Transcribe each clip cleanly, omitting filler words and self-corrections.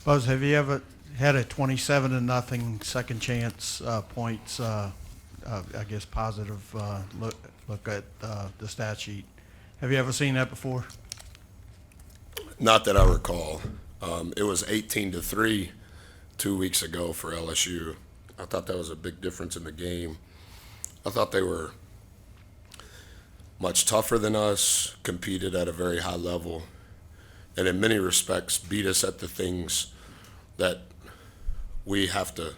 Buzz, have you ever had a 27 to nothing second chance points? I guess positive look at the stat sheet. Have you ever seen that before? Not that I recall. It was 18-3 2 weeks ago for LSU. I thought that was a big difference in the game. I thought they were much tougher than us, competed at a very high level, and in many respects beat us at the things that we have to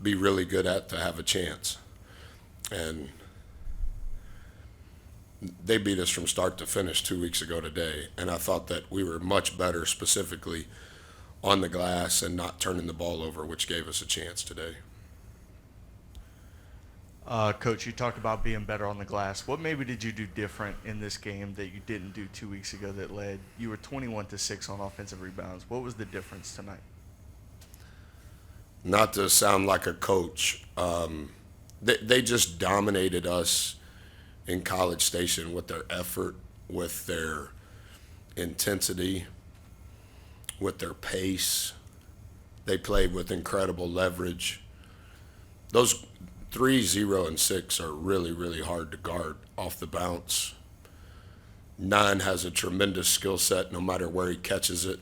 be really good at to have a chance. And they beat us from start to finish 2 weeks ago today, and I thought that we were much better specifically on the glass and not turning the ball over, which gave us a chance today. Coach, you talked about being better on the glass. What maybe did you do different in this game that you didn't do 2 weeks ago that led? You were 21-6 on offensive rebounds. What was the difference tonight? Not to sound like a coach, they just dominated us in College Station with their effort, with their intensity, with their pace. They played with incredible leverage. Those 3, 0, and 6 are really, really hard to guard off the bounce. 9 has a tremendous skill set no matter where he catches it.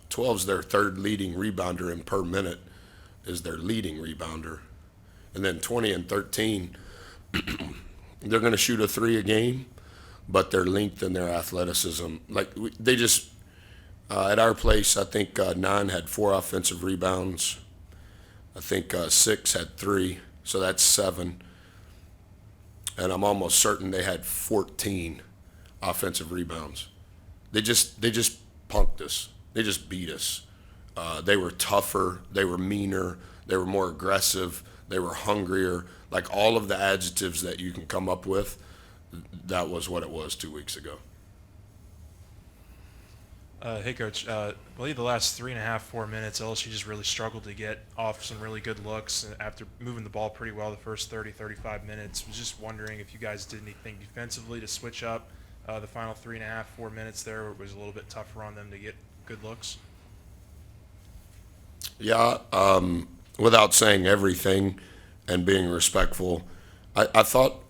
12's their third leading rebounder, and per minute is their leading rebounder. And then 20 and 13, they're going to shoot a 3 a game, but their length and their athleticism, they just, at our place, I think 9 had 4 offensive rebounds. I think 6 had 3. So that's 7. And I'm almost certain they had 14 offensive rebounds. They just punked us. They just beat us. They were tougher. They were meaner. They were more aggressive. They were hungrier. Like all of the adjectives that you can come up with, that was what it was 2 weeks ago. Hey, Coach. I believe the last 3.5, 4 minutes, LSU just really struggled to get off some really good looks after moving the ball pretty well the first 30, 35 minutes. Was just wondering if you guys did anything defensively to switch up the final 3.5, 4 minutes there, where it was a little bit tougher on them to get good looks. Yeah, without saying everything and being respectful, I thought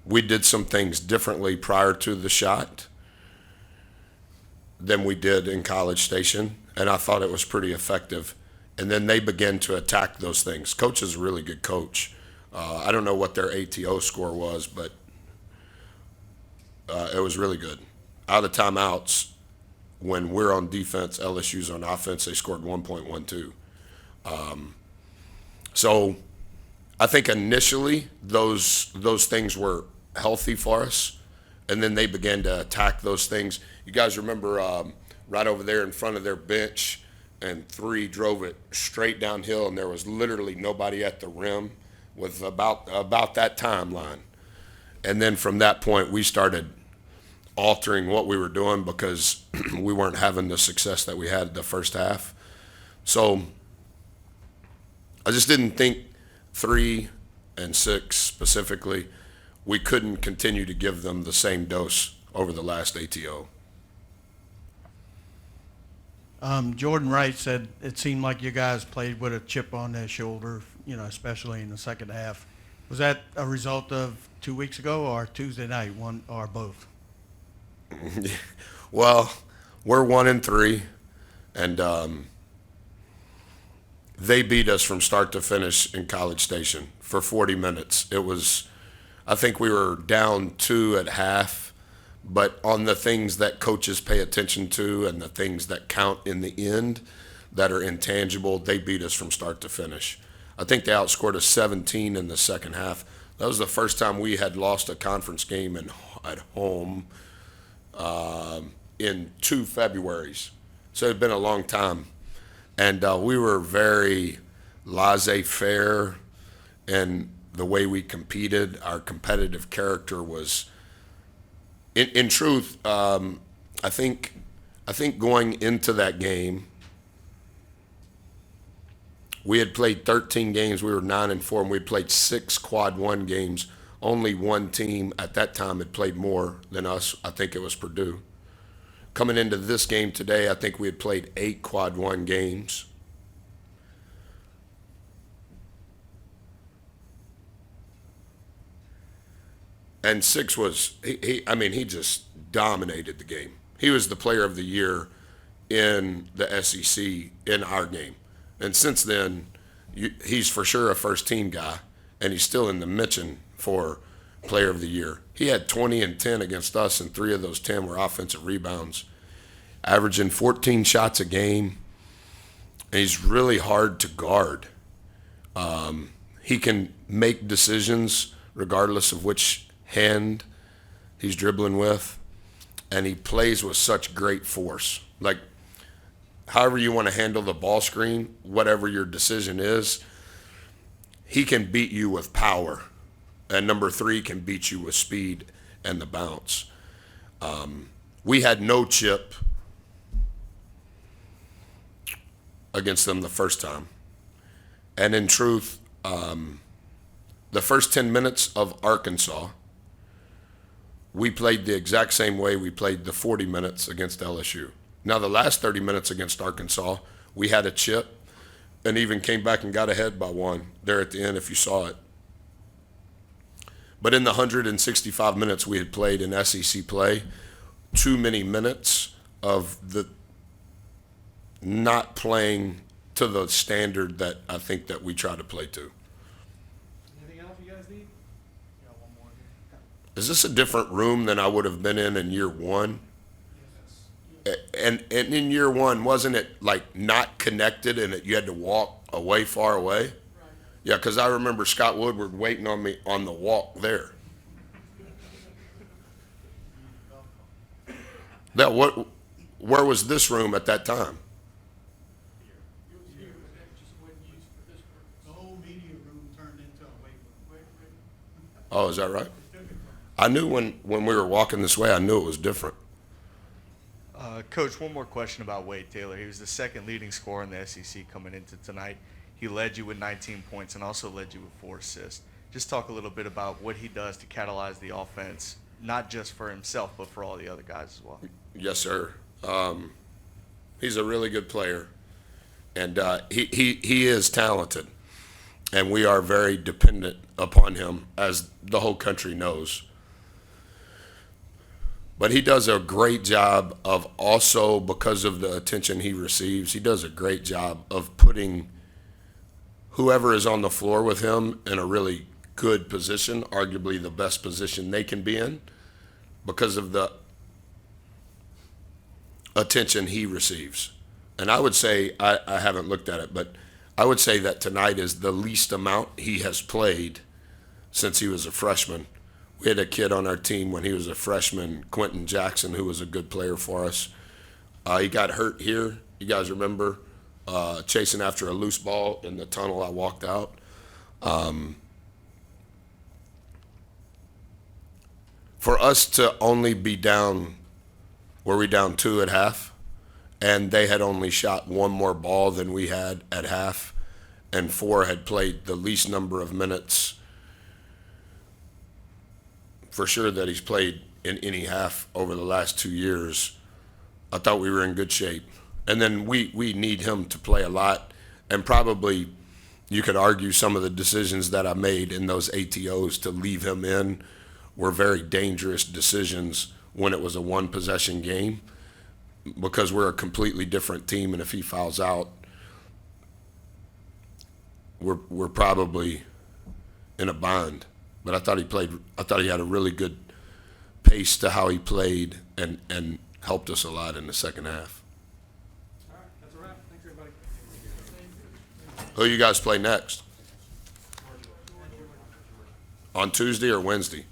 we did some things differently prior to the shot than we did in College Station, and I thought it was pretty effective. And then they began to attack those things. Coach is a really good coach. I don't know what their ATO score was, but it was really good. Out of timeouts, when we're on defense, LSU's on offense, they scored 1.12. So I think initially those things were healthy for us, and then they began to attack those things. You guys remember right over there in front of their bench, and 3 drove it straight downhill, and there was literally nobody at the rim with about that timeline. And then from that point, we started altering what we were doing because we weren't having the success that we had the first half. So I just didn't think 3 and 6 specifically, we couldn't continue to give them the same dose over the last ATO. Jordan Wright said it seemed like you guys played with a chip on their shoulder, especially in the second half. Was that a result of 2 weeks ago or Tuesday night, one or both? Well, we're 1-3, and they beat us from start to finish in College Station for 40 minutes. I think we were down 2 at half, but on the things that coaches pay attention to and the things that count in the end that are intangible, they beat us from start to finish. I think they outscored us 17 in the second half. That was the first time we had lost a conference game at home in 2 Februaries. So it had been a long time. And we were very laissez-faire in the way we competed. Our competitive character was, in truth, I think going into that game, we had played 13 games. We were 9-4, and we played 6 quad 1 games. Only one team at that time had played more than us. I think it was Purdue. coming into this game today, I think we had played 8 quad 1 games. And 6 was, he just dominated the game. He was the player of the year in the SEC in our game. And since then, he's for sure a first-team guy, and he's still in the mention for player of the year. He had 20 and 10 against us, and 3 of those 10 were offensive rebounds, averaging 14 shots a game. And he's really hard to guard. He can make decisions regardless of which hand he's dribbling with, and he plays with such great force. Like, however you want to handle the ball screen, whatever your decision is, he can beat you with power. And number 3 can beat you with speed and the bounce. We had no chip against them the first time. And in truth, the first 10 minutes of Arkansas, we played the exact same way we played the 40 minutes against LSU. Now, the last 30 minutes against Arkansas, we had a chip and even came back and got ahead by 1 there at the end, if you saw it. But in the 165 minutes we had played in SEC play, too many minutes of the not playing to the standard that I think that we try to play to. Anything else you guys need? Got one more here. Is this a different room than I would have been in year 1? And in year 1, wasn't it like not connected and you had to walk away, far away? Right. Yeah, because I remember Scott Woodward waiting on me on the walk there. Where was this room at that time? It was here, but that just wasn't used for this purpose. The whole media room turned into a weight room. Oh, is that right? I knew when we were walking this way, I knew it was different. Coach, one more question about Wade Taylor. He was the second leading scorer in the SEC coming into tonight. He led you with 19 points and also led you with 4 assists. Just talk a little bit about what he does to catalyze the offense, not just for himself, but for all the other guys as well. Yes, sir. He's a really good player, and he is talented, and we are very dependent upon him, as the whole country knows. But he does a great job of also, because of the attention he receives, he does a great job of putting whoever is on the floor with him in a really good position, arguably the best position they can be in, because of the attention he receives. And I would say, I haven't looked at it, but I would say that tonight is the least amount he has played since he was a freshman. We had a kid on our team when he was a freshman, Quentin Jackson, who was a good player for us. He got hurt here. You guys remember chasing after a loose ball in the tunnel. I walked out. For us to only be down, were we down 2 at half? And they had only shot 1 more ball than we had at half, and 4 had played the least number of minutes for sure that he's played in any half over the last 2 years. I thought we were in good shape. And then we need him to play a lot, and probably you could argue some of the decisions that I made in those ATOs to leave him in were very dangerous decisions when it was a 1-possession game, because we're a completely different team, and if he fouls out, we're probably in a bind. But I thought he had a really good pace to how he played, and helped us a lot in the second half. All right, that's a wrap. Thanks, everybody. Who you guys play next? On Tuesday or Wednesday?